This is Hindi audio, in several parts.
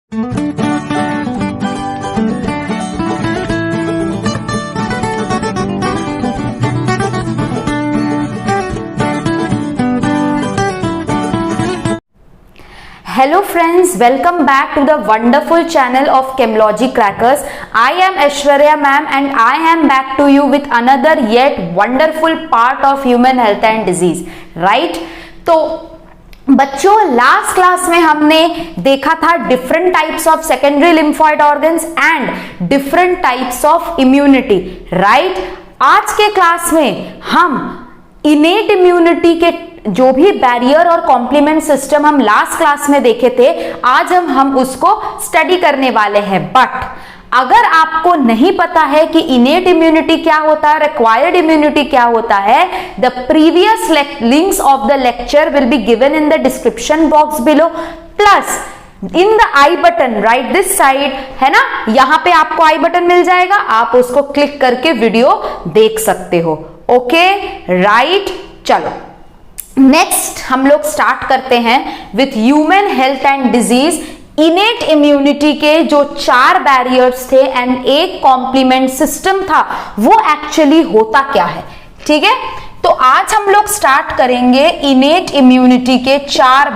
Hello friends, welcome back to the wonderful channel of Chemology Crackers. I am Aishwarya ma'am and I am back to you with another yet wonderful part of human health and disease. Right? तो बच्चों लास्ट क्लास में हमने देखा था different types of secondary lymphoid organs and different types of immunity. Right? आज के क्लास में हम इनेट इम्यूनिटी के जो भी बैरियर और कॉम्प्लीमेंट सिस्टम हम लास्ट क्लास में देखे थे, आज हम उसको स्टडी करने वाले हैं. बट अगर आपको नहीं पता है कि इनेट इम्यूनिटी क्या होता है, रिक्वायर्ड इम्यूनिटी क्या होता है, the previous links of the lecture will be given in the description box below, plus in the I button right this side है ना, यहां पे आपको आई बटन मिल जाएगा, आप उसको क्लिक करके वीडियो देख सकते हो. ओके राइट, चलो नेक्स्ट हम लोग स्टार्ट करते हैं with human health and disease. इनेट immunity के जो 4 बैरियर्स थे एंड एक कॉम्प्लीमेंट सिस्टम था, वो एक्चुअली होता क्या है. ठीक है, तो आज हम लोग स्टार्ट करेंगे इनेट इम्यूनिटी के 4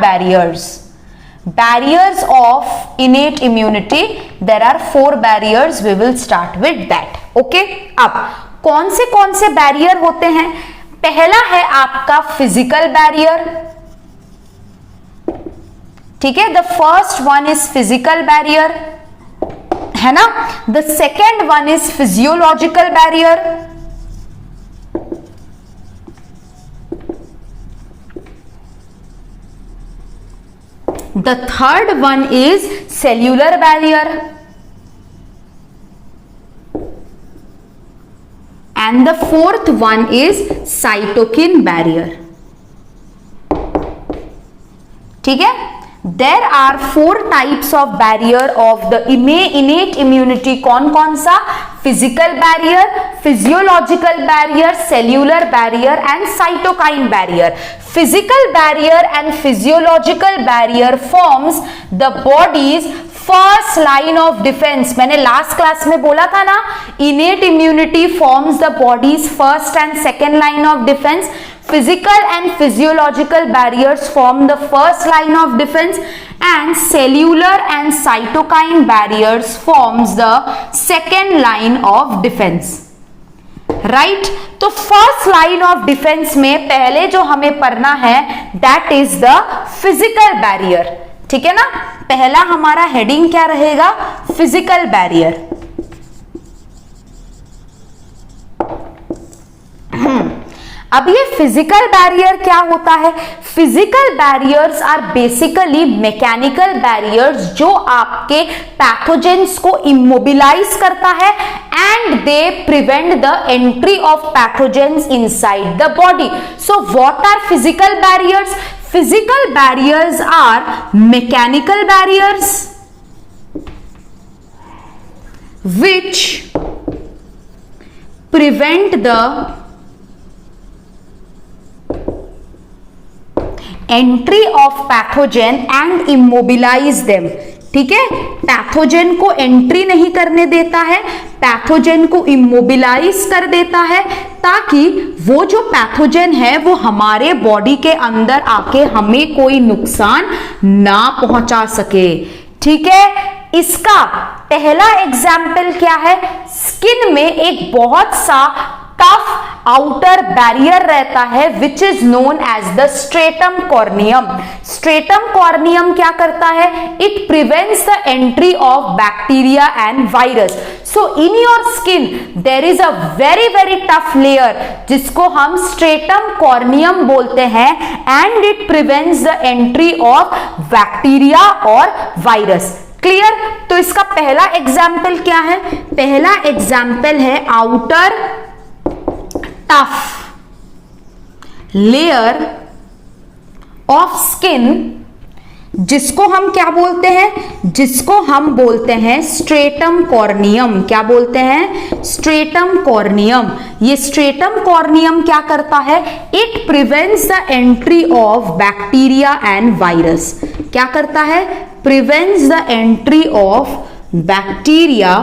barriers of innate immunity. There are 4 barriers, we will start with that. Okay, अब कौन से बैरियर होते हैं. पहला है आपका फिजिकल बैरियर. ठीक है, the first one is physical barrier, है ना. The second one is physiological barrier. The third one is cellular barrier. And the fourth one is cytokine barrier. ठीक है, there are 4 types of barrier of the innate immunity. कौन सा? Physical barrier, physiological barrier, cellular barrier and cytokine barrier. Physical barrier and physiological barrier forms the body's first line of defence. मैंने लास्ट क्लास में बोला था ना, innate immunity forms the bodies first and second line of defence. Physical and physiological barriers form the first line of defence and cellular and cytokine barriers forms the second line of defence. Right, तो फर्स्ट लाइन ऑफ डिफेंस में पहले जो हमें पढ़ना है that is the physical barrier. ठीक है ना, पहला हमारा हेडिंग क्या रहेगा? Physical barrier. अब ये फिजिकल बैरियर क्या होता है? Physical barriers are basically mechanical barriers जो आपके पैथोजेंस को इमोबिलाइज करता है and they prevent the entry of pathogens inside the body. So what are physical barriers? Physical barriers are mechanical barriers which prevent the entry of pathogen and immobilize them. ठीक है, पैथोजेन को एंट्री नहीं करने देता है, पैथोजेन को इमोबिलाइज कर देता है ताकि वो जो पैथोजेन है वो हमारे बॉडी के अंदर आके हमें कोई नुकसान ना पहुंचा सके. ठीक है, इसका पहला एग्जाम्पल क्या है? स्किन में एक बहुत सा टफ आउटर बैरियर रहता है which is known as the stratum corneum. Stratum corneum क्या करता है? It prevents the entry of bacteria and virus. So in your skin there is a very tough layer जिसको हम स्ट्रेटम कॉर्नियम बोलते हैं and it prevents the entry of bacteria और वायरस. क्लियर? तो इसका पहला एग्जाम्पल क्या है? पहला एग्जाम्पल है outer tough layer of skin जिसको हम क्या बोलते हैं? जिसको हम बोलते हैं स्ट्रेटम कॉर्नियम. क्या बोलते हैं? Stratum corneum. ये स्ट्रेटम कॉर्नियम क्या करता है? It prevents the entry of bacteria and virus. क्या करता है? prevents the entry of bacteria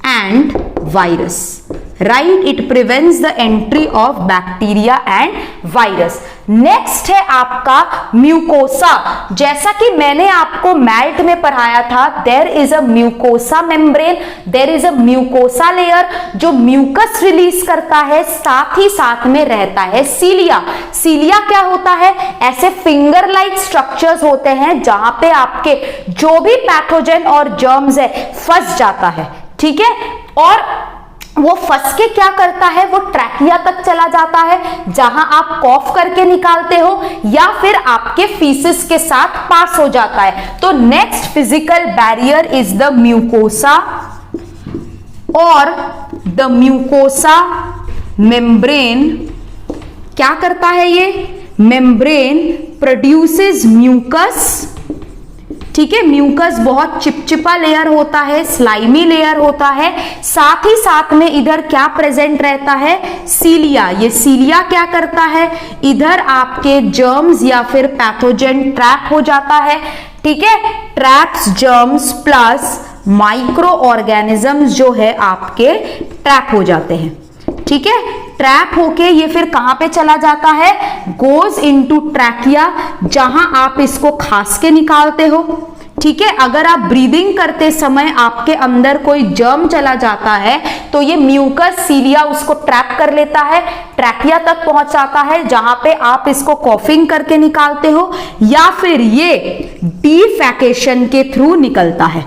and virus. Right, it prevents the entry of bacteria and virus. Next है आपका म्यूकोसा। जैसा कि मैंने आपको मैल्ट में पढ़ाया था, there is a mucosa membrane, there is a mucosa layer जो म्यूकस रिलीज करता है, साथ ही साथ में रहता है सीलिया। सीलिया क्या होता है? ऐसे फिंगर लाइक स्ट्रक्चर्स होते हैं जहां पे आपके जो भी पैथोजन और जर्म्स है फंस जाता है, ठीक है, और वो फंस के क्या करता है, वो ट्रैकिया तक चला जाता है जहां आप कॉफ करके निकालते हो या फिर आपके फीसिस के साथ पास हो जाता है। तो next physical barrier is the mucosa और द म्यूकोसा मेम्ब्रेन क्या करता है? ये मेम्ब्रेन प्रोड्यूसेस म्यूकस, ठीक है। म्यूकस बहुत चिपचिपा लेयर होता है, स्लाइमी लेयर होता है, साथ ही साथ में इधर क्या प्रेजेंट रहता है? सीलिया। ये सीलिया क्या करता है? इधर आपके जर्म्स या फिर पैथोजन ट्रैप हो जाता है, ठीक है। Traps germs plus micro organisms जो है आपके ट्रैप हो जाते हैं, ठीक है। ट्रैप होके ये फिर कहां पे चला जाता है? गोज इनटू ट्रैकिया, जहां आप इसको खास के निकालते हो, ठीक है। अगर आप ब्रीदिंग करते समय आपके अंदर कोई जर्म चला जाता है तो ये म्यूकस सीलिया उसको ट्रैप कर लेता है, ट्रैकिया तक पहुंच जाता है जहां पे आप इसको कॉफिंग करके निकालते हो या फिर ये डिफेकेशन के थ्रू निकलता है,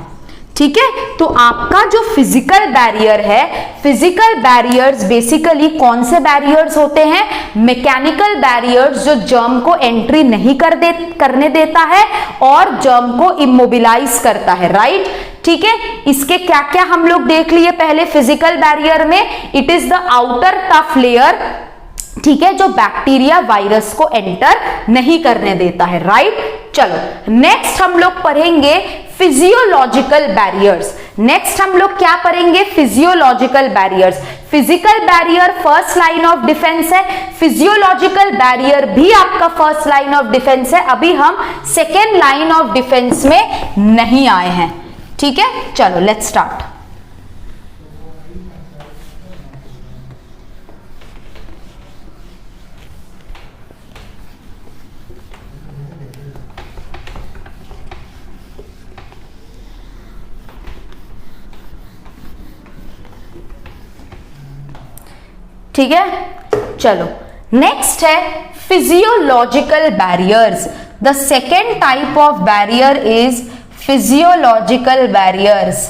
ठीक है। तो आपका जो फिजिकल बैरियर है, फिजिकल बैरियर्स बेसिकली कौन से बैरियर्स होते हैं? मैकेनिकल बैरियर्स जो जर्म को एंट्री नहीं करने देता है और जर्म को इमोबिलाइज करता है, राइट, ठीक है। इसके क्या क्या हम लोग देख लिए पहले फिजिकल बैरियर में। It is the outer tough layer, ठीक है, जो बैक्टीरिया वायरस को एंटर नहीं करने देता है, राइट। चलो नेक्स्ट हम लोग पढ़ेंगे फिजियोलॉजिकल बैरियर्स। नेक्स्ट हम लोग क्या पढ़ेंगे? Physiological barriers. Physical barrier first line of defence है, फिजियोलॉजिकल बैरियर भी आपका फर्स्ट लाइन ऑफ डिफेंस है। अभी हम सेकेंड लाइन ऑफ डिफेंस में नहीं आए हैं, ठीक है। चलो लेट्स स्टार्ट। ठीक है, चलो नेक्स्ट है physiological barriers. The second type of barrier is physiological barriers.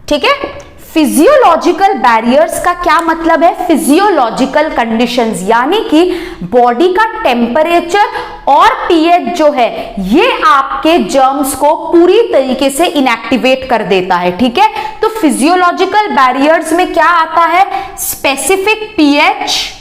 ठीक है, फिजियोलॉजिकल बैरियर्स का क्या मतलब है? फिजियोलॉजिकल कंडीशंस, यानी कि बॉडी का टेम्परेचर और पीएच जो है ये आपके जर्म्स को पूरी तरीके से इनएक्टिवेट कर देता है, ठीक है। तो फिजियोलॉजिकल बैरियर्स में क्या आता है? स्पेसिफिक पीएच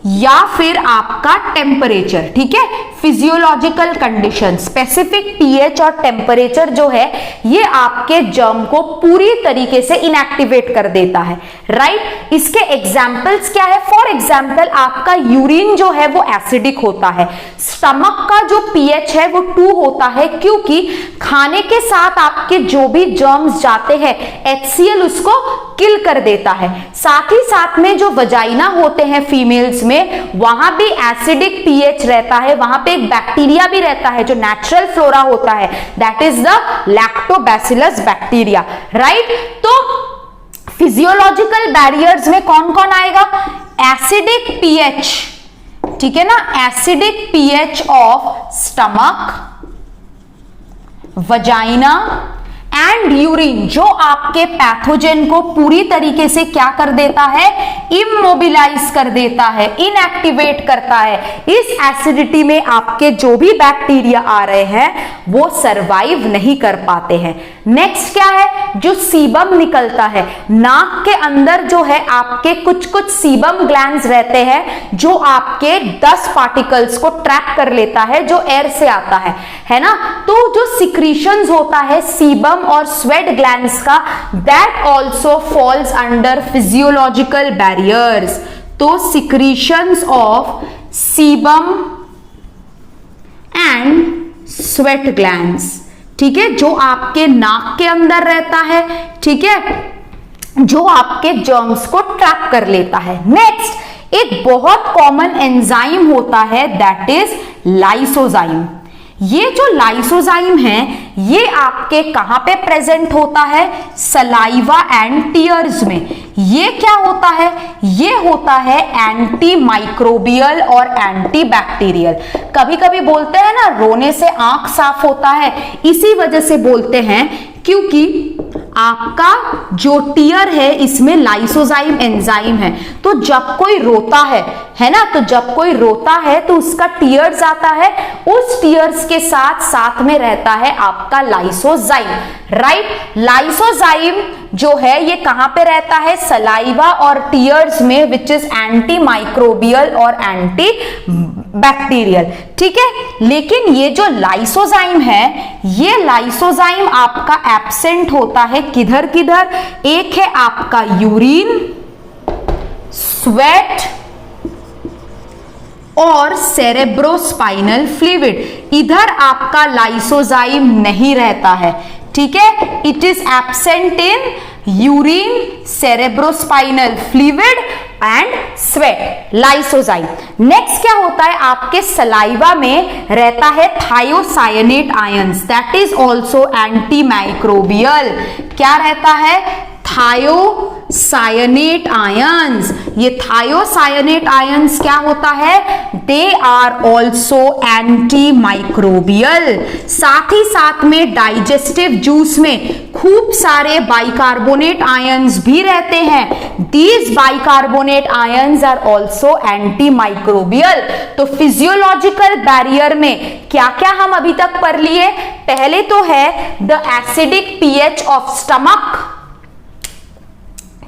या फिर आपका टेम्परेचर, ठीक है। फिजियोलॉजिकल कंडीशन, स्पेसिफिक पीएच और टेम्परेचर जो है ये आपके जर्म को पूरी तरीके से इनएक्टिवेट कर देता है, राइट। इसके एग्जांपल्स क्या है? फॉर एग्जांपल आपका यूरिन जो है वो एसिडिक होता है, स्टमक का जो पीएच है वो 2 होता है, क्योंकि खाने के साथ आपके जो भी जर्म्स जाते हैं HCl उसको किल कर देता है। साथ ही साथ में जो वजाइना होते हैं फीमेल्स में, वहां भी एसिडिक पीएच रहता है, वहां पे एक बैक्टीरिया भी रहता है जो नेचुरल फ्लोरा होता है, that is the lactobacillus bacteria, right. तो फिजियोलॉजिकल बैरियर्स में कौन कौन आएगा? एसिडिक पीएच, ठीक है ना, acidic pH of stomach, vagina and urine, जो आपके पैथोजन को पूरी तरीके से क्या कर देता है? इमोबिलाइज कर देता है, इनएक्टिवेट करता है। इस एसिडिटी में आपके जो भी बैक्टीरिया आ रहे हैं वो सरवाइव नहीं कर पाते हैं। नेक्स्ट क्या है? जो सीबम निकलता है नाक के अंदर, जो है आपके कुछ कुछ सीबम ग्लैंड्स रहते हैं जो आपके डस्ट पार्टिकल्स को ट्रैप कर लेता है, जो एयर से आता है ना। तो जो सिक्रीशंस होता है सीबम और स्वेट ग्लैंड्स का, that also falls under physiological barriers. तो secretions of sebum and sweat glands, ठीक है, जो आपके नाक के अंदर रहता है, ठीक है, जो आपके जर्म्स को ट्रैप कर लेता है। नेक्स्ट एक बहुत कॉमन एंजाइम होता है, दैट इज लाइसोजाइम। ये जो लाइसोजाइम है ये आपके कहां पे प्रेजेंट होता है, सलाइवा एंड टीयर्स में। ये क्या होता है, ये होता है एंटी माइक्रोबियल और एंटी बैक्टीरियल। कभी कभी बोलते हैं ना रोने से आंख साफ होता है, इसी वजह से बोलते हैं क्योंकि आपका जो टीयर है इसमें लाइसोजाइम एंजाइम है। तो जब कोई रोता है ना, तो जब कोई रोता है तो उसका टीयर्स आता है, उस टीयर्स के साथ साथ में रहता है आपका लाइसोजाइम, राइट। लाइसोजाइम जो है ये कहां पे रहता है, सलाइवा और टीयर्स में, विच इज एंटी माइक्रोबियल और एंटी बैक्टीरियल, ठीक है। लेकिन ये जो लाइसोजाइम है, ये लाइसोजाइम आपका एब्सेंट होता है किधर किधर, एक है आपका यूरिन, स्वेट और सेरेब्रोस्पाइनल फ्लूइड। इधर आपका लाइसोजाइम नहीं रहता है, ठीक है, it is absent in urine, cerebrospinal fluid and sweat, lysozyme. Next क्या होता है, आपके सलाइवा में रहता है thiocyanate ions, that is also anti microbial. क्या रहता है, थायोसायनेट आयंस। ये थायोसायनेट आयंस क्या होता है, they are also anti microbial. साथ ही साथ में डाइजेस्टिव जूस में खूब सारे बाइकार्बोनेट आयंस भी रहते हैं। These bicarbonate ions are also anti microbial. तो फिजियोलॉजिकल बैरियर में क्या क्या हम अभी तक पढ़ लिए, पहले तो है the acidic pH of stomach,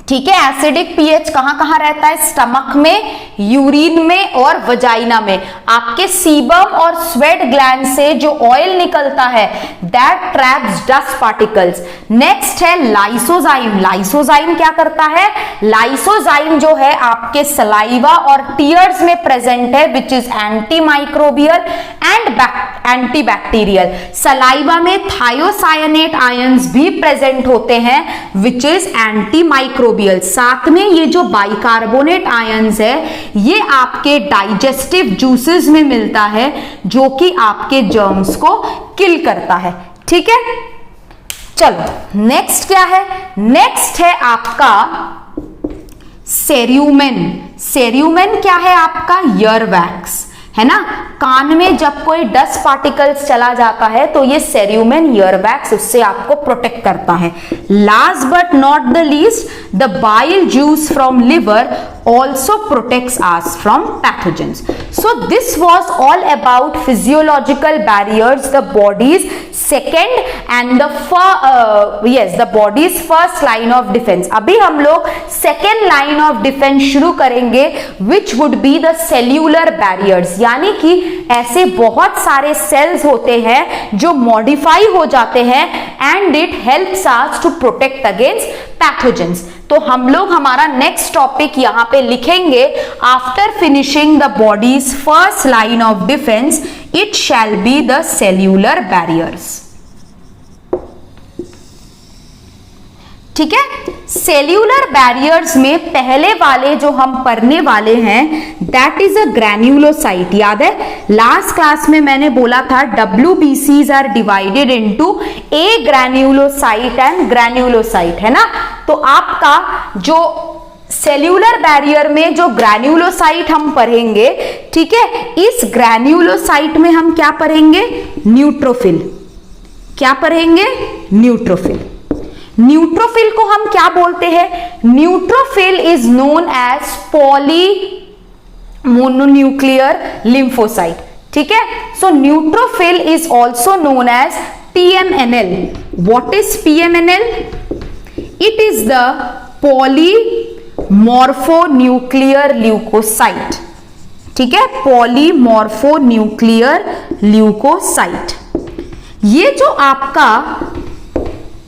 ठीक है, एसिडिक पीएच कहां कहां रहता है, स्टमक में, यूरिन में और वजाइना में। आपके सीबम और स्वेट ग्लैंड से जो ऑयल निकलता है that traps dust particles. Next है लाइसोजाइम। लाइसोजाइम क्या करता है, लाइसोजाइम जो है आपके सलाइवा और टीयर्स में प्रेजेंट है, which is anti microbial and anti bacterial. Saliva में थायोसायनेट आयंस भी प्रेजेंट होते हैं, विच इज एंटी माइक्रोबियल। साथ में ये जो बाइकार्बोनेट आयंस है ये आपके डाइजेस्टिव जूसेस में मिलता है, जो कि आपके जर्म्स को किल करता है, ठीक है। चलो नेक्स्ट क्या है, नेक्स्ट है आपका सेर्यूमेन। सेर्यूमेन क्या है, आपका ईयर वैक्स है ना। कान में जब कोई डस्ट पार्टिकल्स चला जाता है तो ये सेर्यूमेन ईयर वैक्स उससे आपको प्रोटेक्ट करता है। Last but not the least, the bile juice from liver also protects us from pathogens. So this was all about physiological barriers, the body's second and the body's first line of defense. अभी हम लोग second line of defense शुरू करेंगे, which would be the cellular barriers, यानी कि ऐसे बहुत सारे cells होते हैं जो modify हो जाते हैं and it helps us to protect against pathogens. तो हम लोग हमारा नेक्स्ट टॉपिक यहां पे लिखेंगे, after finishing the bodies first line of defence it shall be the cellular barriers, ठीक है। सेल्यूलर बैरियर्स में पहले वाले जो हम पढ़ने वाले हैं दैट इज अ ग्रैन्युलोसाइट। याद है लास्ट क्लास में मैंने बोला था WBCs are divided into a granulocyte and granulocyte, है ना। तो आपका जो सेल्यूलर बैरियर में जो ग्रैन्युलोसाइट हम पढ़ेंगे, ठीक है, इस ग्रैन्युलोसाइट में हम क्या पढ़ेंगे, न्यूट्रोफिल। क्या पढ़ेंगे, न्यूट्रोफिल। न्यूट्रोफिल को हम क्या बोलते हैं, neutrophil is known as poly mononuclear lymphocyte, ठीक है। So neutrophil is also known as PMNL. What is PMNL? It is the polymorphonuclear leukocyte, ठीक है, polymorphonuclear leukocyte। ये जो आपका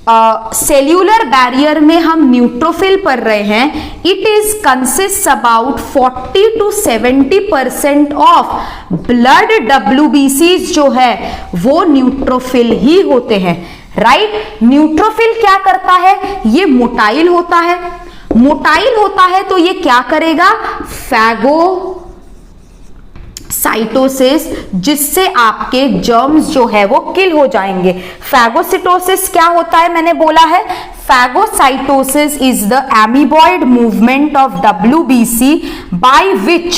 सेल्यूलर बैरियर में हम न्यूट्रोफिल पढ़ रहे हैं, it is consist about 40 to 70% of blood WBCs जो है वो न्यूट्रोफिल ही होते हैं, राइट। न्यूट्रोफिल क्या करता है, ये मोटाइल होता है, मोटाइल होता है तो ये क्या करेगा, फैगोसाइटोसिस, जिससे आपके जर्म्स जो है वो किल हो जाएंगे। फैगोसिटोसिस क्या होता है, मैंने बोला है, phagocytosis is the amoeboid movement of WBC by which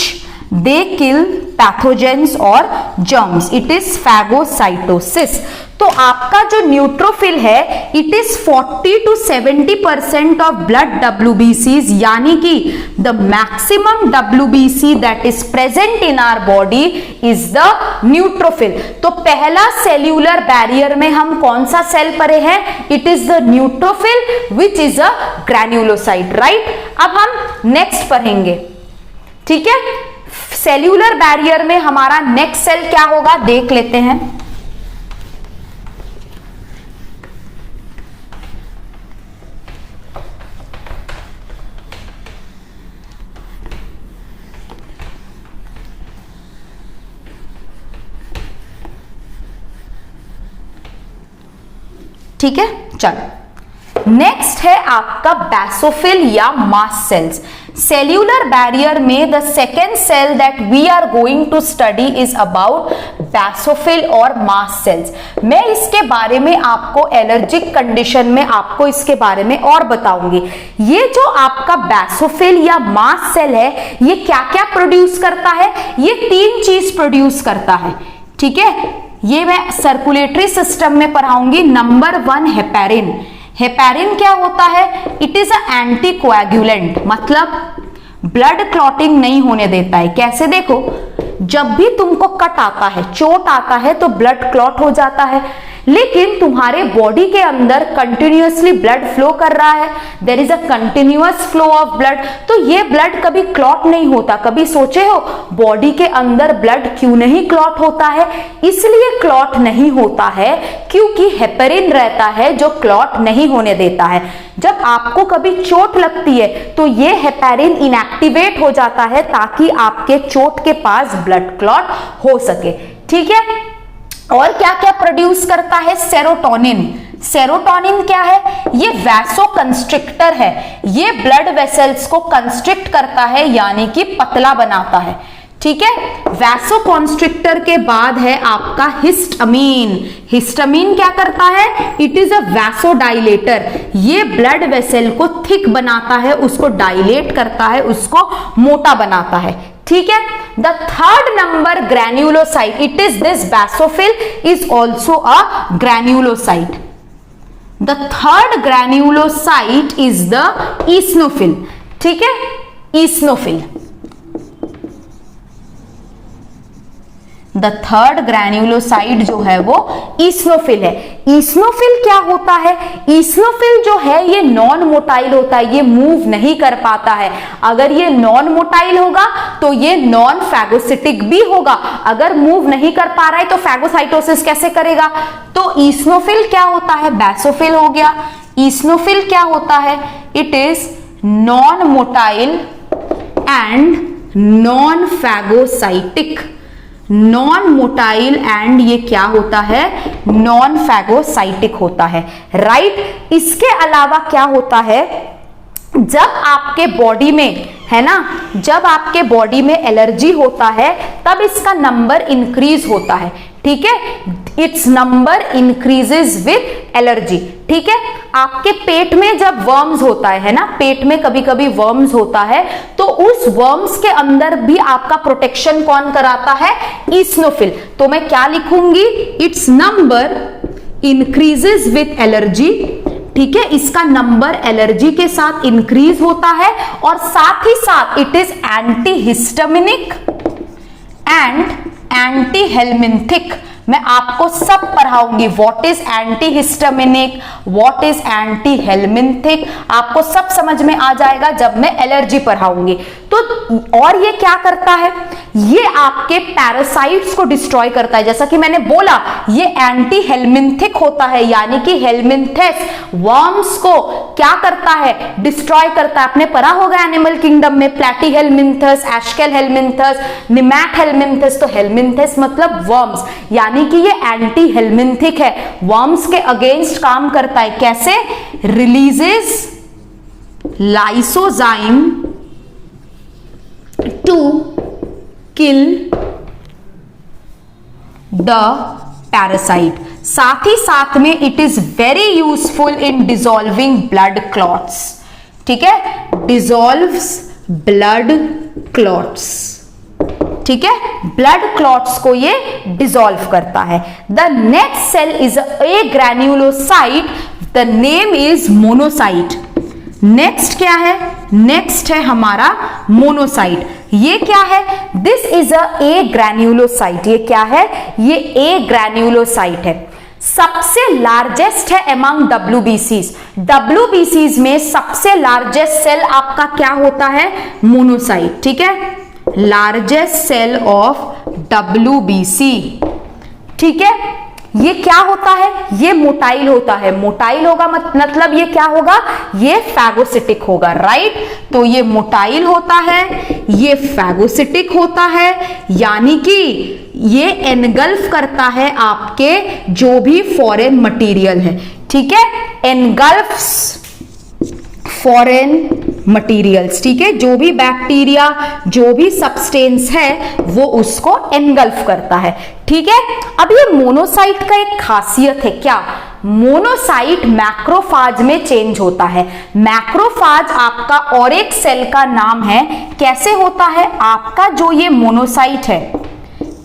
they kill pathogens और जर्म्स, इट इज फैगोसाइटोसिस। तो आपका जो न्यूट्रोफिल है it is 40 to 70% of blood WBCs, यानी कि the maximum WBC that is present in our body is the neutrophil. तो पहला सेल्यूलर बैरियर में हम कौन सा सेल पढ़े हैं, it is the neutrophil which is a granulocyte, right. अब हम नेक्स्ट पढ़ेंगे, ठीक है। सेल्यूलर बैरियर में हमारा नेक्स्ट सेल क्या होगा देख लेते हैं। ठीक है, चलो नेक्स्ट है आपका बैसोफिल या मास्ट सेल्स। सेल्यूलर बैरियर में the second cell that we are going to study is about basophil और मास्ट सेल्स। मैं इसके बारे में आपको एलर्जिक कंडीशन में आपको इसके बारे में और बताऊंगी। ये जो आपका बैसोफिल या मास्ट सेल है ये क्या क्या प्रोड्यूस करता है, ये 3 चीज प्रोड्यूस करता है, ठीक है। ये मैं सर्कुलेटरी सिस्टम में पढ़ाऊंगी। Number 1 heparin. हेपेरिन क्या होता है, it is a anti coagulant, मतलब ब्लड क्लॉटिंग नहीं होने देता है। कैसे, देखो जब भी तुमको कट आता है, चोट आता है तो ब्लड क्लॉट हो जाता है, लेकिन तुम्हारे बॉडी के अंदर कंटिन्यूअसली ब्लड फ्लो कर रहा है, there is a continuous flow of blood, तो ये ब्लड कभी क्लॉट नहीं होता। कभी सोचे हो बॉडी के अंदर ब्लड क्यों नहीं क्लॉट होता है, इसलिए क्लॉट नहीं होता है क्योंकि हेपेरिन रहता है जो क्लॉट नहीं होने देता है। जब आपको कभी चोट लगती है तो ये हेपेरिन इनएक्टिवेट हो जाता है ताकि आपके चोट के पास ब्लड क्लॉट हो सके, ठीक है। और क्या क्या प्रोड्यूस करता है, सेरोटोनिन। सेरोटोनिन क्या है, ये वैसो कंस्ट्रिक्टर है, ये ब्लड वेसल्स को कंस्ट्रिक्ट करता है यानी कि पतला बनाता है, ठीक है। वैसो कॉन्स्ट्रिक्टर के बाद है आपका हिस्टामिन। हिस्टामिन क्या करता है, इट इज अ वैसोडाइलेटर, ये ब्लड वेसल को थिक बनाता है, उसको डायलेट करता है, उसको मोटा बनाता है, ठीक है। The third number granulocyte, it is this basophil is also a granulocyte. The third granulocyte is the eosinophil, ठीक है, ईस्नोफिल। द थर्ड ग्रैन्युलोसाइट जो है वो ईस्नोफिल है। ईस्नोफिल क्या होता है, ईस्नोफिल जो है ये नॉन मोटाइल होता है, ये मूव नहीं कर पाता है। अगर ये नॉन मोटाइल होगा तो ये नॉन फैगोसिटिक भी होगा। अगर मूव नहीं कर पा रहा है तो फैगोसाइटोसिस कैसे करेगा। तो ईस्नोफिल क्या होता है, बैसोफिल हो गया। ईस्नोफिल क्या होता है, it is non motile and non phagocytic. Non motile and ये क्या होता है, नॉन फैगोसाइटिक होता है, राइट। इसके अलावा क्या होता है, जब आपके बॉडी में है ना, जब आपके बॉडी में एलर्जी होता है तब इसका नंबर इंक्रीज होता है, ठीक है। It's number increases with allergy, ठीक है। आपके पेट में जब वर्म्स होता है ना, पेट में कभी कभी वर्म्स होता है तो उस वर्म्स के अंदर भी आपका प्रोटेक्शन कौन कराता है, ईस्नोफिल। तो मैं क्या लिखूंगी, it's number increases with allergy, ठीक है। इसका नंबर एलर्जी के साथ इंक्रीज होता है और साथ ही साथ it is anti histaminic and anti helminthic. मैं आपको सब पढ़ाऊंगी, what is anti histaminic, what is anti helminthic, आपको सब समझ में आ जाएगा जब मैं एलर्जी पढ़ाऊंगी। तो और ये क्या करता है, ये आपके पैरासाइट्स को डिस्ट्रॉय करता है। जैसा कि मैंने बोला ये एंटी हेलमिंथिक होता है, यानी कि हेलमिंथेस वर्म्स को क्या करता है, डिस्ट्रॉय करता है। आपने पढ़ा होगा एनिमल किंगडम में platyhelminthes, aschelminthes, nemathelminthes. तो हेलमिंथस मतलब वर्म्स, यानी कि ये एंटी हेलमिंथिक है, वर्म्स के अगेंस्ट काम करता है। कैसे, releases lysozyme to kill the parasite. साथ ही साथ में it is very useful in dissolving blood clots. ठीक है, डिसॉल्व्स ब्लड क्लॉट्स। ठीक है, ब्लड क्लॉट्स को ये डिसॉल्व करता है। The next cell is a granulocyte, the name is monocyte. Next क्या है, नेक्स्ट है हमारा मोनोसाइट। ये क्या है, दिस इज ए ग्रैन्युलोसाइट। ये क्या है, ये ए ग्रैन्युलोसाइट है। सबसे लार्जेस्ट है अमंग डब्ल्यूबीसीज। डब्ल्यूबीसीज में सबसे लार्जेस्ट सेल आपका क्या होता है, मोनोसाइट। ठीक है, लार्जेस्ट सेल ऑफ डब्ल्यूबीसी। ठीक है, ये क्या होता है, ये मोटाइल होता है। मोटाइल होगा मतलब ये क्या होगा, ये फैगोसिटिक होगा, राइट। तो ये मोटाइल होता है, ये फैगोसिटिक होता है, यानी कि ये एनगल्फ करता है आपके जो भी फॉरेन मटेरियल है। ठीक है, एनगल्फ्स फॉरेन मटेरियल्स। ठीक है, जो भी बैक्टीरिया, जो भी सब्सटेंस है वो उसको एनगल्फ करता है। ठीक है, अब ये मोनोसाइट का एक खासियत है, क्या, मोनोसाइट मैक्रोफाज में चेंज होता है। मैक्रोफाज आपका और एक सेल का नाम है। कैसे होता है, आपका जो ये मोनोसाइट है,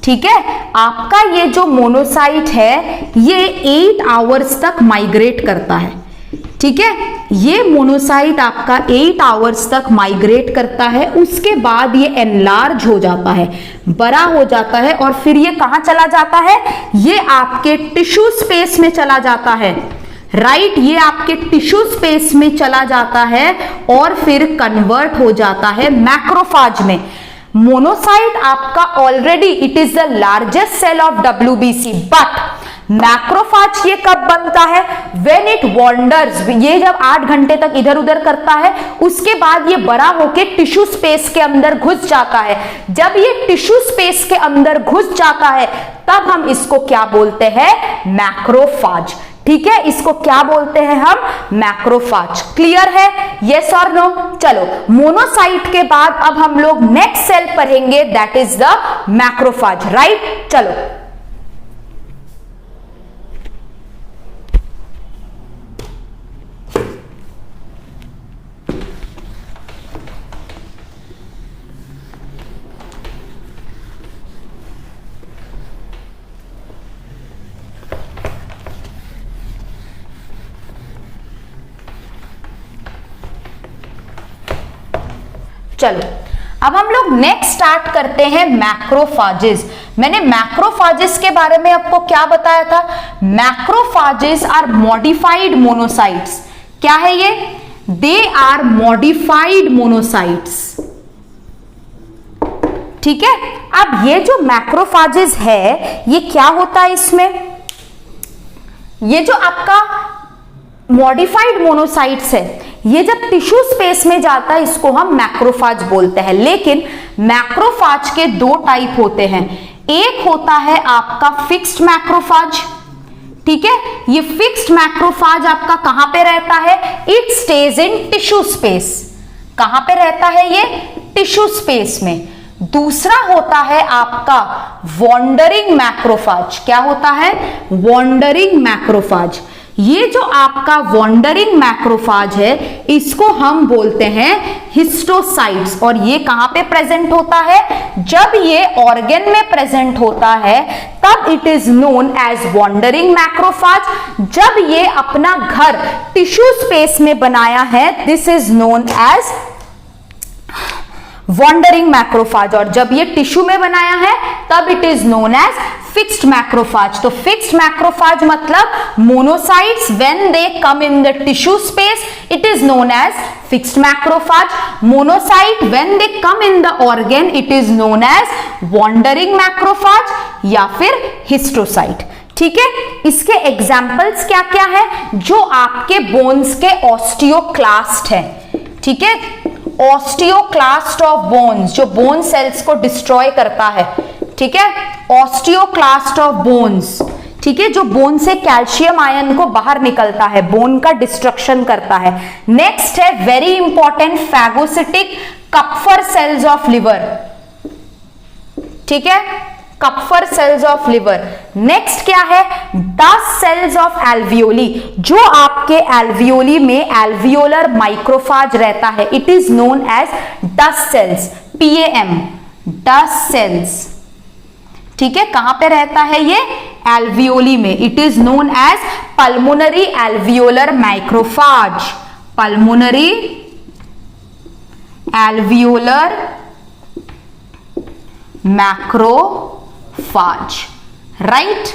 ठीक है, आपका ये जो मोनोसाइट है ये 8 आवर्स तक माइग्रेट करता है। ठीक है, ये मोनोसाइट आपका 8 आवर्स तक माइग्रेट करता है, उसके बाद ये एनलार्ज हो जाता है, बड़ा हो जाता है, और फिर ये कहां चला जाता है, ये आपके टिश्यू स्पेस में चला जाता है, राइट। ये आपके टिश्यू स्पेस में चला जाता है और फिर कन्वर्ट हो जाता है मैक्रोफाज में। मोनोसाइट आपका already it is the largest cell of WBC, but macrophage ये कब बनता है, व्हेन इट वॉन्डर्स। ये जब 8 घंटे तक इधर उधर करता है, उसके बाद ये बड़ा होके टिश्यू स्पेस के अंदर घुस जाता है। जब ये टिश्यू स्पेस के अंदर घुस जाता है तब हम इसको क्या बोलते हैं, मैक्रोफाज। ठीक है, इसको क्या बोलते हैं हम, मैक्रोफाज। क्लियर है, यस और नो। चलो, मोनोसाइट के बाद अब हम लोग नेक्स्ट सेल पढ़ेंगे, that is the macrophage, right. चलो, चलो अब हम लोग नेक्स्ट स्टार्ट करते हैं मैक्रोफाजेस। मैंने मैक्रोफाजेस के बारे में आपको क्या बताया था, मैक्रोफाजेस आर मॉडिफाइड मोनोसाइट्स। क्या है ये, दे आर मॉडिफाइड मोनोसाइट्स। ठीक है, अब ये जो मैक्रोफाजेस है ये क्या होता है, इसमें ये जो आपका मॉडिफाइड मोनोसाइट्स है ये जब टिश्यू स्पेस में जाता है इसको हम मैक्रोफाज बोलते हैं। लेकिन मैक्रोफाज के 2 टाइप होते हैं, एक होता है आपका फिक्स्ड मैक्रोफाज। ठीक है, ये फिक्स्ड मैक्रोफाज आपका कहां पे रहता है, it stage in tissue space. कहां पे रहता है ये, टिश्यू स्पेस में। दूसरा होता है आपका वॉन्डरिंग मैक्रोफाज। क्या होता है, वॉन्डरिंग मैक्रोफाज। ये जो आपका वॉन्डरिंग मैक्रोफाज है इसको हम बोलते हैं हिस्टोसाइट्स। और ये कहां पे प्रेजेंट होता है, जब ये ऑर्गन में प्रेजेंट होता है तब it is known as wandering macrophage. जब ये अपना घर टिश्यू स्पेस में बनाया है this is known as wandering macrophage, और जब ये टिश्यू में बनाया है तब it is known as fixed macrophage. तो फिक्स्ड मैक्रोफाज मतलब monocytes when they come in the tissue space it is known as fixed macrophage. Monocyte when they come in the organ it is known as wandering macrophage या फिर हिस्टोसाइट। ठीक है, इसके एग्जाम्पल्स क्या क्या है? जो आपके बोन्स के ऑस्टियोक्लास्ट है, ठीक है, ऑस्टियोक्लास्ट ऑफ बोन्स, जो बोन सेल्स को डिस्ट्रॉय करता है, ठीक है, ऑस्टियोक्लास्ट ऑफ बोन्स, ठीक है, जो बोन से कैल्शियम आयन को बाहर निकलता है, बोन का डिस्ट्रक्शन करता है। नेक्स्ट है very important phagocytic Kupffer cells of liver, ठीक है, Kupffer cells of liver. Next क्या है? डस्ट सेल्स ऑफ एल्वियोली, जो आपके एल्वियोली में एल्वियोलर माइक्रोफाज रहता है, it is known as dust cells, PAM, dust cells, ठीक है। कहां पे रहता है ये? एल्वियोली में। It is known as pulmonary alveolar microphage, pulmonary alveolar macrophage, right.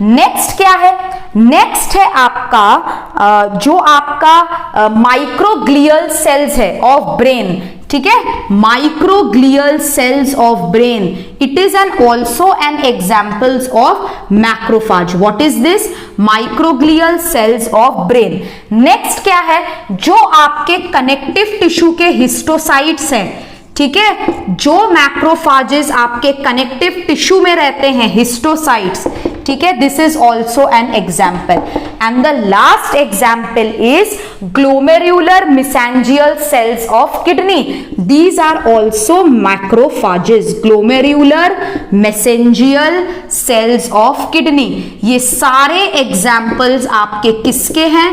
Next क्या है? नेक्स्ट है आपका जो आपका माइक्रोग्लियल सेल्स है ऑफ ब्रेन, ठीक है, microglial cells of brain, it is an also an examples of macrophage. What is this? Microglial cells of brain. Next क्या है? जो आपके कनेक्टिव टिश्यू के हिस्टोसाइट्स हैं, ठीक है, जो मैक्रोफाजेस आपके कनेक्टिव टिश्यू में रहते हैं, हिस्टोसाइट्स, ठीक है, this is also an example. And the last example is glomerular mesangial cells of kidney, these are also macrophages, glomerular mesangial cells of kidney. ये सारे एग्जाम्पल्स आपके किसके हैं?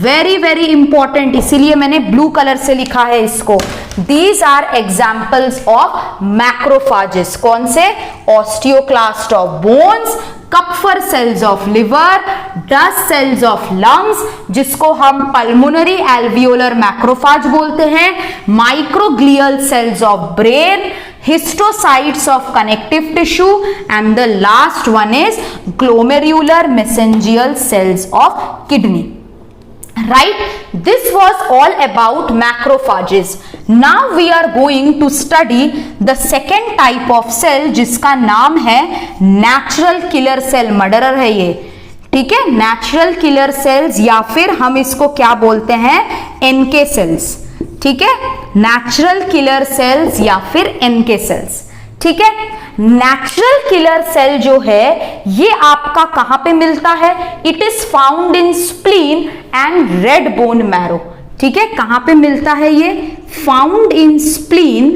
वेरी वेरी इंपॉर्टेंट, इसीलिए मैंने ब्लू कलर से लिखा है इसको। These are examples of macrophages. कौन से? Osteoclast of bones, Kupffer cells of liver, dust cells of lungs, जिसको हम पल्मोनरी एल्वियोलर मैक्रोफाज बोलते हैं, microglial cells of brain, histiocytes of connective tissue, and the last one is glomerular mesangial cells of kidney. Right, this was all about macrophages. Now we are going to study the second type of cell, जिसका नाम है natural killer cell, murderer है ये, ठीक है, natural killer cells, या फिर हम इसको क्या बोलते हैं? NK cells, ठीक है, natural killer cells या फिर NK cells, ठीक है। नेचुरल किलर सेल जो है ये आपका कहां पे मिलता है? It is found in spleen and red bone marrow, ठीक है, कहां पे मिलता है ये? Found in spleen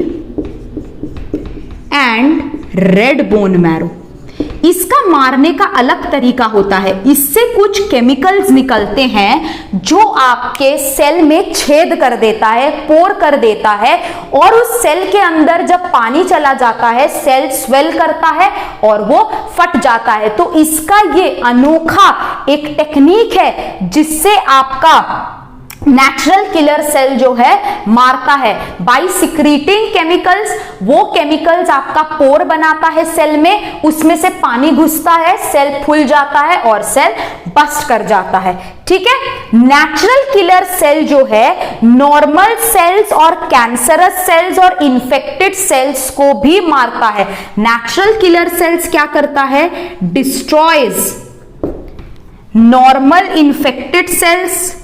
and red bone marrow. इसका मारने का अलग तरीका होता है, इससे कुछ केमिकल्स निकलते हैं जो आपके सेल में छेद कर देता है, पोर कर देता है, और उस सेल के अंदर जब पानी चला जाता है सेल स्वेल करता है और वो फट जाता है। तो इसका ये अनोखा एक टेक्निक है जिससे आपका नेचुरल किलर सेल जो है मारता है बाय सिक्रीटिंग केमिकल्स। वो केमिकल्स आपका पोर बनाता है सेल में, उसमें से पानी घुसता है, सेल फूल जाता है और सेल बस्ट कर जाता है, ठीक है। नेचुरल किलर सेल जो है नॉर्मल सेल्स और कैंसरस सेल्स और इंफेक्टेड सेल्स को भी मारता है। नेचुरल किलर सेल्स क्या करता है? डिस्ट्रॉयज नॉर्मल इंफेक्टेड सेल्स,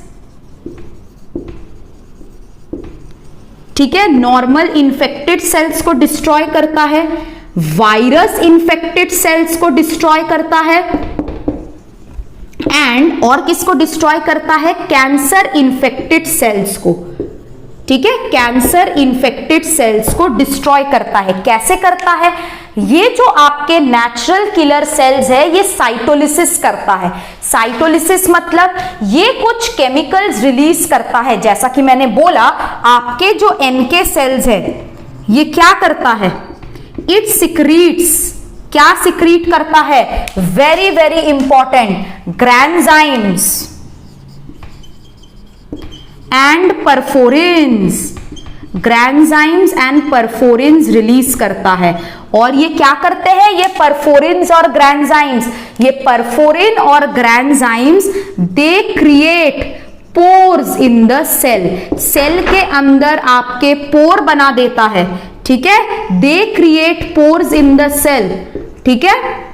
ठीक है, नॉर्मल इंफेक्टेड सेल्स को डिस्ट्रॉय करता है, वायरस इंफेक्टेड सेल्स को डिस्ट्रॉय करता है, एंड और किसको डिस्ट्रॉय करता है? कैंसर इंफेक्टेड सेल्स को, ठीक है, कैंसर इंफेक्टेड सेल्स को डिस्ट्रॉय करता है। कैसे करता है? ये जो आपके नेचुरल किलर सेल्स है ये साइटोलिसिस करता है। साइटोलिसिस मतलब ये कुछ केमिकल्स रिलीज करता है, जैसा कि मैंने बोला आपके जो एनके सेल्स है ये क्या करता है? इट सिक्रीट्स, क्या सिक्रीट करता है? Very very important, granzymes and perforins, granzymes and perforins release करता है। और ये क्या करते हैं, ये परफोरिन्स और ग्रैंजाइम्स, ये परफोरिन और granzymes they create pores in the cell, cell के अंदर आपके पोर बना देता है, ठीक है, they create pores in the cell, ठीक है।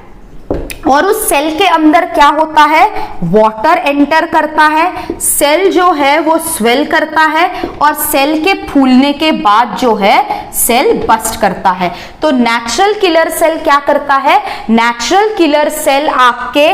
और उस सेल के अंदर क्या होता है, वाटर एंटर करता है, सेल जो है वो स्वेल करता है और सेल के फूलने के बाद जो है सेल बस्ट करता है। तो नेचुरल किलर सेल क्या करता है, नेचुरल किलर सेल आपके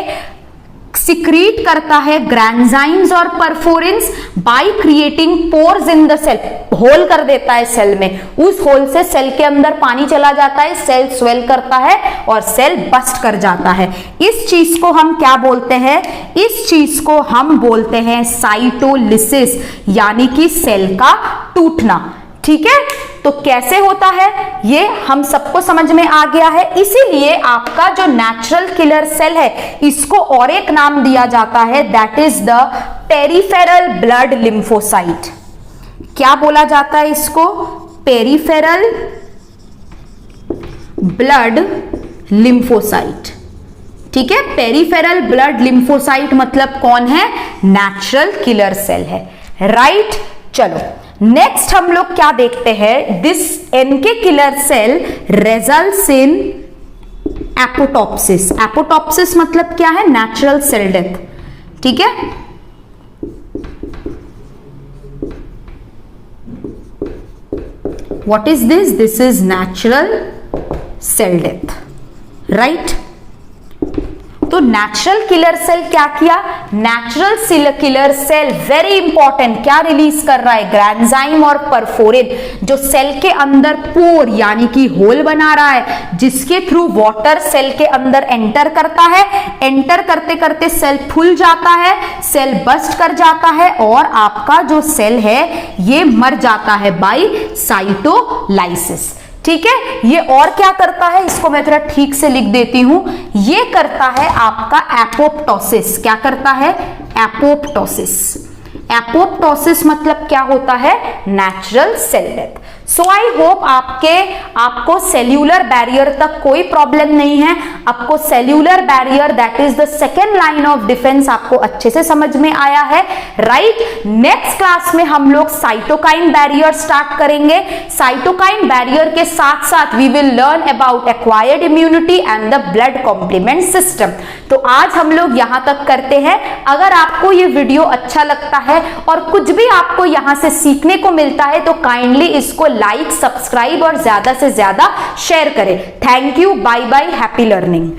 सिक्रीट करता है ग्रैंजाइम्स और perforins by creating pores in the cell, hole कर देता है सेल में, उस होल से सेल के अंदर पानी चला जाता है, सेल स्वेल करता है और सेल बस्ट कर जाता है। इस चीज को हम क्या बोलते हैं, इस चीज को हम बोलते हैं साइटोलिसिस, यानी कि सेल का टूटना, ठीक है। तो कैसे होता है ये हम सबको समझ में आ गया है। इसीलिए आपका जो नेचुरल किलर सेल है इसको और एक नाम दिया जाता है, that is the peripheral blood lymphocyte. क्या बोला जाता है इसको, पेरिफेरल ब्लड लिम्फोसाइट, ठीक है। पेरिफेरल ब्लड लिम्फोसाइट मतलब कौन है, नेचुरल किलर सेल है, राइट। चलो नेक्स्ट हम लोग क्या देखते हैं, this NK killer cell results in apoptosis. Apoptosis मतलब क्या है, नेचुरल सेल डेथ, ठीक है। What is this, this is natural cell death, right. तो नेचुरल किलर सेल क्या किया, natural killer cell very important क्या रिलीज कर रहा है, ग्रैंजाइम और परफोरिन, जो सेल के अंदर पोर यानी कि होल बना रहा है, जिसके थ्रू वाटर सेल के अंदर एंटर करता है, एंटर करते करते सेल फूल जाता है, सेल बस्ट कर जाता है और आपका जो सेल है ये मर जाता है बाय साइटोलाइसिस, ठीक है। ये और क्या करता है, इसको मैं थोड़ा ठीक से लिख देती हूं, ये करता है आपका एपोप्टोसिस। क्या करता है, एपोप्टोसिस। एपोप्टोसिस मतलब क्या होता है, natural cell death. So I hope आपको सेल्यूलर बैरियर तक कोई प्रॉब्लम नहीं है, आपको cellular barrier that is the second line of defence आपको अच्छे से समझ में आया है, राइट। नेक्स्ट क्लास में हम लोग साइटोकाइन बैरियर स्टार्ट करेंगे। साइटोकाइन बैरियर के साथ साथ we will learn about acquired immunity and the blood complement system. तो आज हम लोग यहां तक करते हैं। अगर आपको ये वीडियो अच्छा लगता है और कुछ भी आपको यहां से सीखने को मिलता है तो काइंडली इसको लाइक, सब्सक्राइब और ज्यादा से ज्यादा शेयर करें। Thank you, bye bye, happy learning.